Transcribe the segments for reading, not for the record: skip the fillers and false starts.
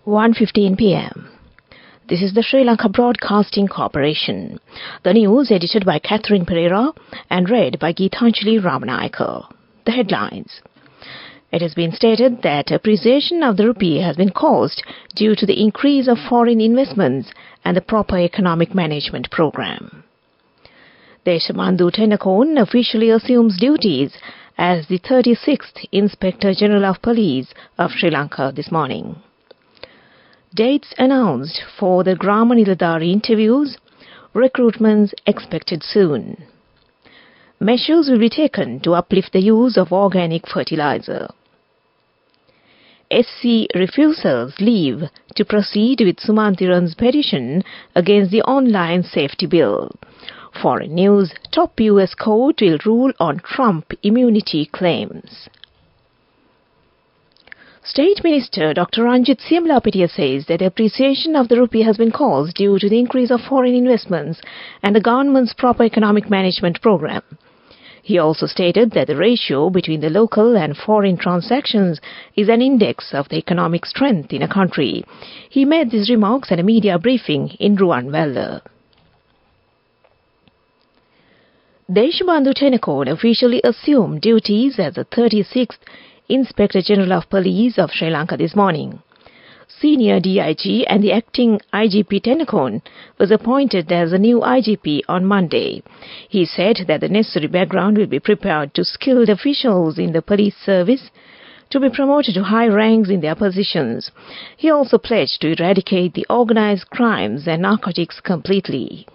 1:15 p.m. This is the Sri Lanka Broadcasting Corporation. The news edited by Catherine Pereira and read by Geethanjali Ramanayaka. The headlines. It has been stated that appreciation of the rupee has been caused due to the increase of foreign investments and the proper economic management program. Deshamandu Tennakoon officially assumes duties as the 36th Inspector General of Police of Sri Lanka this morning. Dates announced for the Grama Niladhari interviews, recruitments expected soon. Measures will be taken to uplift the use of organic fertilizer. SC refuses leave to proceed with Sumanthiran's petition against the online safety bill. Foreign news, top US court will rule on Trump immunity claims. State Minister Dr. Ranjith Siamalapitiya says that the appreciation of the rupee has been caused due to the increase of foreign investments and the government's proper economic management program. He also stated that the ratio between the local and foreign transactions is an index of the economic strength in a country. He made these remarks at a media briefing in Ruanvalla. Deshamandu Tennakoon officially assumed duties as the 36th Inspector General of Police of Sri Lanka this morning. Senior DIG and the acting IGP Tennakoon was appointed as a new IGP on Monday. He said that the necessary background will be prepared to skilled officials in the police service to be promoted to high ranks in their positions. He also pledged to eradicate the organized crimes and narcotics completely.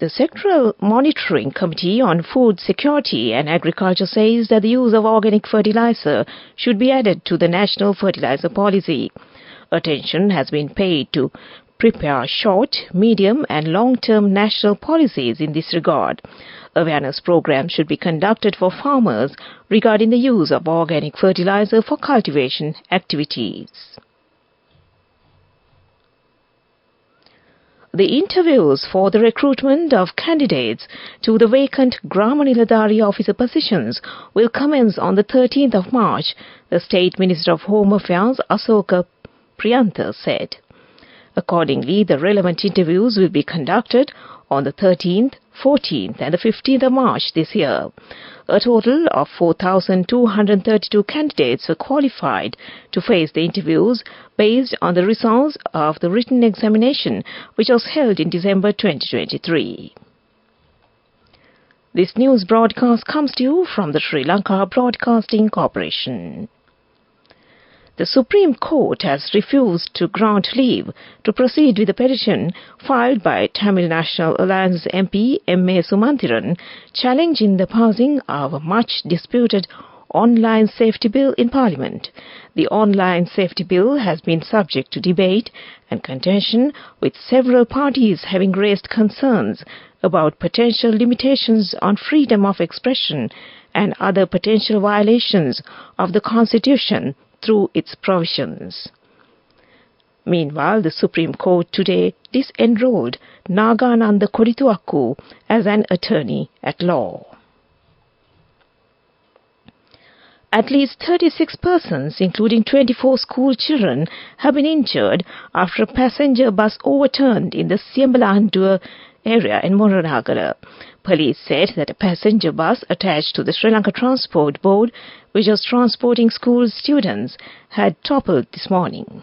The Sectoral Monitoring Committee on Food Security and Agriculture says that the use of organic fertilizer should be added to the National Fertilizer Policy. Attention has been paid to prepare short, medium and long-term national policies in this regard. Awareness programs should be conducted for farmers regarding the use of organic fertilizer for cultivation activities. The interviews for the recruitment of candidates to the vacant Grama Niladhari officer positions will commence on the 13th of March, the State Minister of Home Affairs Asoka Priyantha said. Accordingly, the relevant interviews will be conducted on the 13th, 14th and the 15th of March this year. A total of 4,232 candidates were qualified to face the interviews based on the results of the written examination which was held in December 2023. This news broadcast comes to you from the Sri Lanka Broadcasting Corporation. The Supreme Court has refused to grant leave to proceed with the petition filed by Tamil National Alliance MP M.A. Sumanthiran challenging the passing of a much-disputed online safety bill in Parliament. The online safety bill has been subject to debate and contention, with several parties having raised concerns about potential limitations on freedom of expression and other potential violations of the Constitution through its provisions. Meanwhile, the Supreme Court today disenrolled Nagananda Kodituakku as an attorney at law. At least 36 persons, including 24 school children, have been injured after a passenger bus overturned in the Siambalandur area in Moranagara. Police said that a passenger bus attached to the Sri Lanka Transport Board, which was transporting school students, had toppled this morning.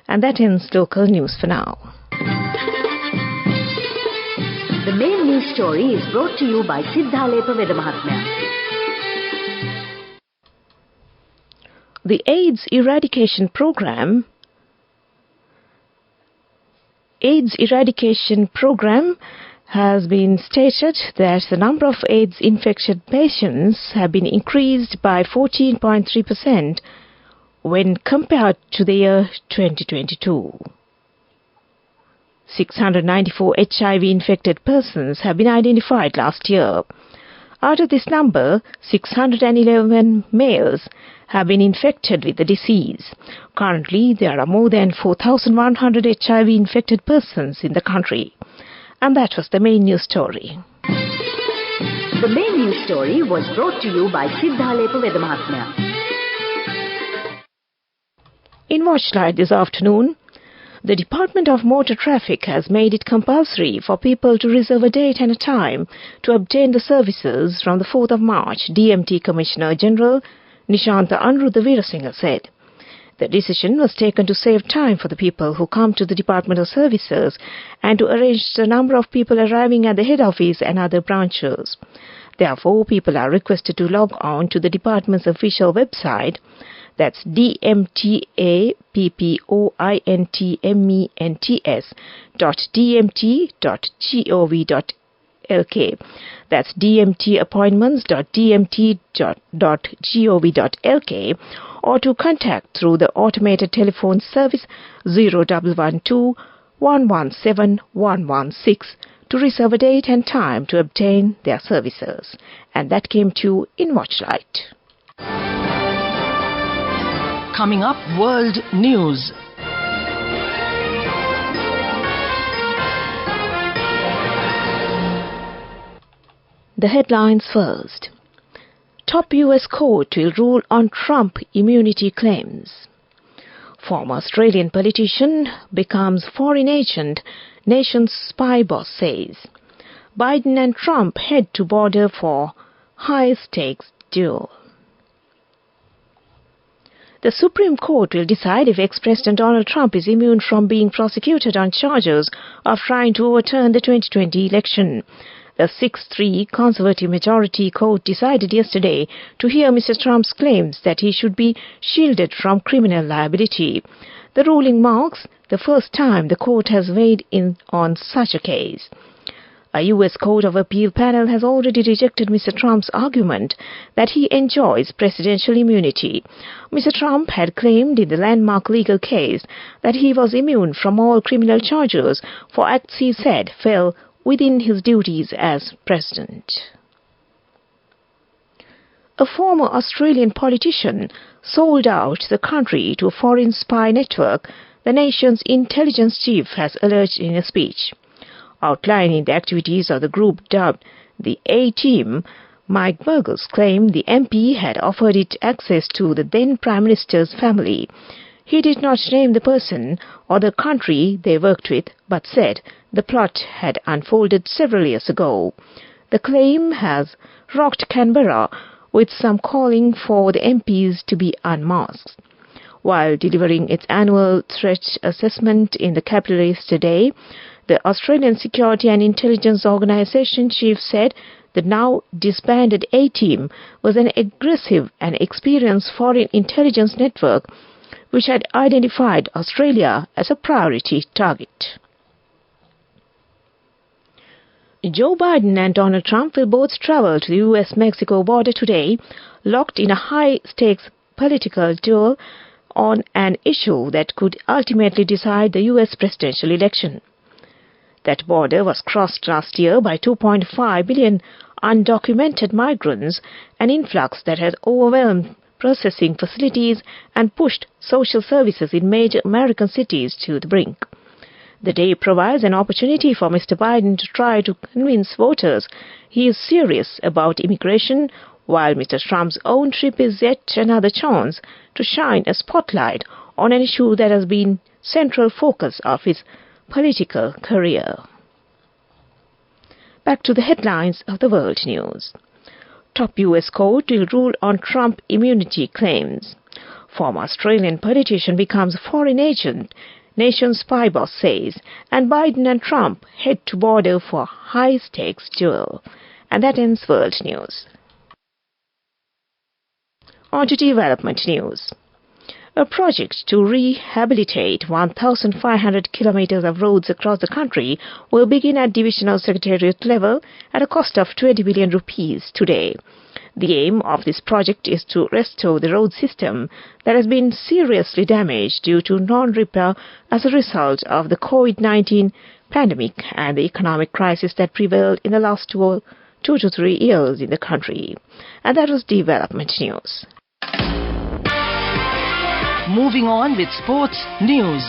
And that ends local news for now. The main news story is brought to you by Sinhala Vedamahatmya. The AIDS eradication program has been stated that the number of AIDS-infected patients have been increased by 14.3% when compared to the year 2022. 694 HIV-infected persons have been identified last year. Out of this number, 611 males have been infected with the disease. Currently, there are more than 4,100 HIV-infected persons in the country. And that was the main news story. The main news story was brought to you by Sinhala Vedamahatmya. In Watchlight this afternoon, the Department of Motor Traffic has made it compulsory for people to reserve a date and a time to obtain the services from the 4th of March, DMT Commissioner General Nishantha Anuruddha Veerasinghe said. The decision was taken to save time for the people who come to the Department of Services and to arrange the number of people arriving at the head office and other branches. Therefore, people are requested to log on to the department's official website, that's dmtappointments.dmt.gov.lk. That's dmtappointments.dmt.gov.lk, or to contact through the automated telephone service 0112 117 116 to reserve a date and time to obtain their services. And that came to you in Watchlight. Coming up, World News. The headlines first. Top U.S. court will rule on Trump immunity claims. Former Australian politician becomes foreign agent, nation's spy boss says. Biden and Trump head to border for high-stakes duel. The Supreme Court will decide if ex-President Donald Trump is immune from being prosecuted on charges of trying to overturn the 2020 election. The 6-3 Conservative majority court decided yesterday to hear Mr. Trump's claims that he should be shielded from criminal liability. The ruling marks the first time the court has weighed in on such a case. A U.S. Court of Appeal panel has already rejected Mr. Trump's argument that he enjoys presidential immunity. Mr. Trump had claimed in the landmark legal case that he was immune from all criminal charges for acts he said fell within his duties as president. A former Australian politician sold out the country to a foreign spy network, the nation's intelligence chief has alleged in a speech. Outlining the activities of the group dubbed the A-Team, Mike Burgess claimed the MP had offered it access to the then Prime Minister's family. He did not name the person or the country they worked with, but said the plot had unfolded several years ago. The claim has rocked Canberra, with some calling for the MPs to be unmasked. While delivering its annual threat assessment in the capital yesterday, the Australian Security and Intelligence Organisation chief said the now disbanded A-Team was an aggressive and experienced foreign intelligence network which had identified Australia as a priority target. Joe Biden and Donald Trump will both travel to the U.S.-Mexico border today, locked in a high-stakes political duel on an issue that could ultimately decide the U.S. presidential election. That border was crossed last year by 2.5 billion undocumented migrants, an influx that has overwhelmed processing facilities and pushed social services in major American cities to the brink. The day provides an opportunity for Mr. Biden to try to convince voters he is serious about immigration, while Mr. Trump's own trip is yet another chance to shine a spotlight on an issue that has been central focus of his political career. Back to the headlines of the world news. Top U.S. court will rule on Trump immunity claims. Former Australian politician becomes foreign agent, nation spy boss says, and Biden and Trump head to border for high-stakes duel. And that ends world news. On to development news. A project to rehabilitate 1,500 kilometers of roads across the country will begin at divisional secretariat level at a cost of 20 billion rupees today. The aim of this project is to restore the road system that has been seriously damaged due to non-repair as a result of the COVID-19 pandemic and the economic crisis that prevailed in the last 2 to 3 years in the country. And that was development news. Moving on with sports news.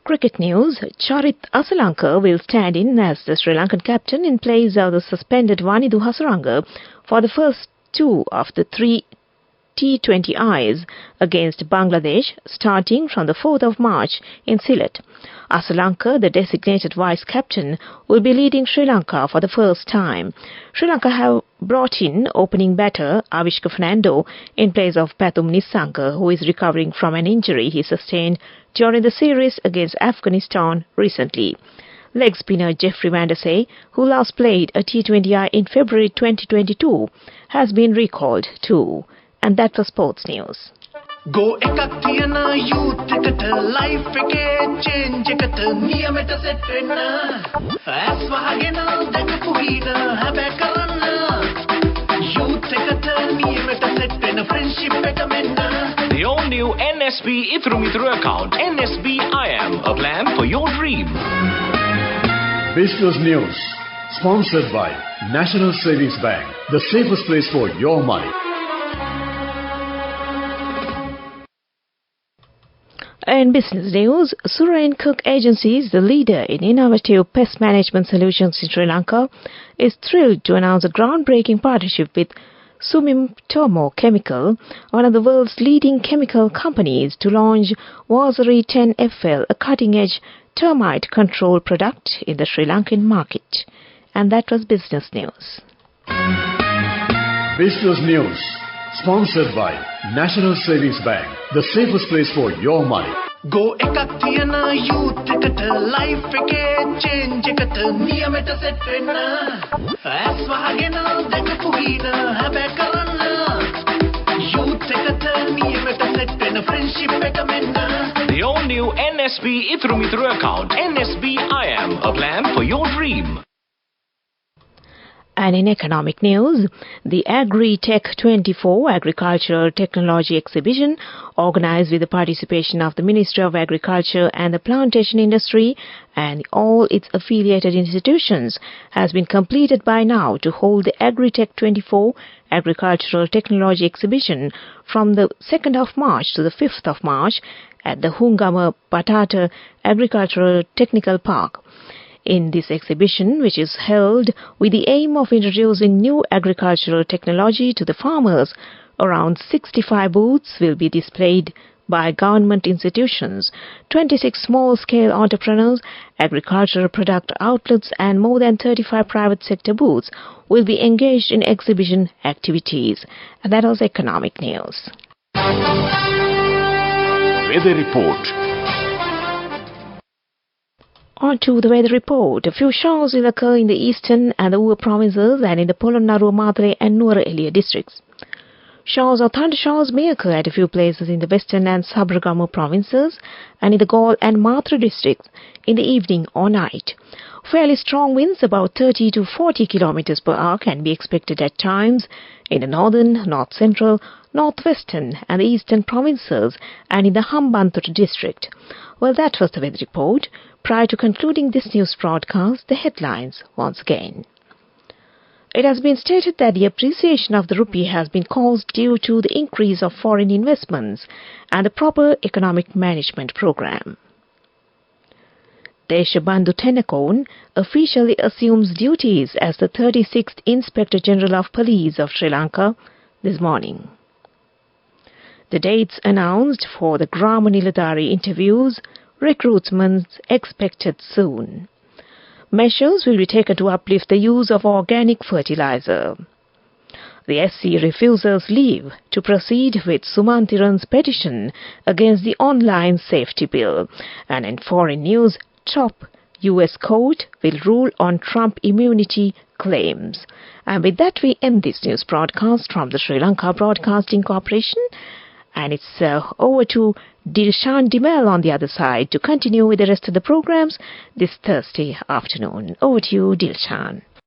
Cricket news. Charit Asalanka will stand in as the Sri Lankan captain in place of the suspended Wanidhu Hasaranga for the first 2 of the 3 T20Is against Bangladesh starting from the 4th of March in Sylhet. Asalanka, the designated vice-captain, will be leading Sri Lanka for the first time. Sri Lanka have brought in opening batter Avishka Fernando in place of Pathum Nissanka, who is recovering from an injury he sustained during the series against Afghanistan recently. Leg spinner Jeffrey Vandersay, who last played a T20I in February 2022, has been recalled too. And that was sports news. Go ekak thiyana youth eකට life එකේ change එකට නියමෙට set වෙන්න ඇස් වහගෙන දැකපු වීර හැබැයි කරන්න youth එකට නියමෙට set වෙන friendship එක මෙන්න. The all-new NSB Ithru account, NSB IM, a plan for your dream. Business News, sponsored by National Savings Bank, the safest place for your money. In business news, Sura & Cook Agencies, the leader in innovative pest management solutions in Sri Lanka, is thrilled to announce a groundbreaking partnership with Sumitomo Chemical, one of the world's leading chemical companies, to launch Wasari 10FL, a cutting-edge termite control product in the Sri Lankan market. And that was business news. Business News, sponsored by National Savings Bank, the safest place for your money. Go ekak thiyana youth එකට life එකේ change එකට නියමෙට set වෙන්න ඇස් වහගෙන දැකපු වීර හැබැයි කරන්න youth එකට නියමෙට set වෙන friendship එක මෙන්න. The all-new NSB Ithru account, NSB IM, a plan for your dream. And in economic news, the Agri-Tech 24 Agricultural Technology Exhibition, organized with the participation of the Ministry of Agriculture and the Plantation Industry and all its affiliated institutions, has been completed by now to hold the Agri-Tech 24 Agricultural Technology Exhibition from the 2nd of March to the 5th of March at the Hungama Patata Agricultural Technical Park. In this exhibition, which is held with the aim of introducing new agricultural technology to the farmers, around 65 booths will be displayed by government institutions, 26 small-scale entrepreneurs, agricultural product outlets and more than 35 private sector booths will be engaged in exhibition activities. And that was economic news. Weather report. On to the weather report. A few showers will occur in the eastern and the Ua provinces and in the Polonnaruwa, Matale and Nuwara Eliya districts. Showers or thundershowers may occur at a few places in the western and Sabaragamu provinces and in the Galle and Matra districts in the evening or night. Fairly strong winds, about 30 to 40 kilometers per hour, can be expected at times in the northern, north-central, northwestern and the eastern provinces and in the Hambantota district. Well, that was the weather report. Prior to concluding this news broadcast, the headlines once again. It has been stated that the appreciation of the rupee has been caused due to the increase of foreign investments and the proper economic management program. Deshabandhu Tennakoon officially assumes duties as the 36th Inspector General of Police of Sri Lanka this morning. The dates announced for the Grama Niladhari interviews, recruitment expected soon. Measures will be taken to uplift the use of organic fertilizer. The SC refuses leave to proceed with Sumantiran's petition against the online safety bill. And in foreign news, top US court will rule on Trump immunity claims. And with that, we end this news broadcast from the Sri Lanka Broadcasting Corporation. And it's over to Dilshan Dimel on the other side to continue with the rest of the programs this Thursday afternoon. Over to you, Dilshan.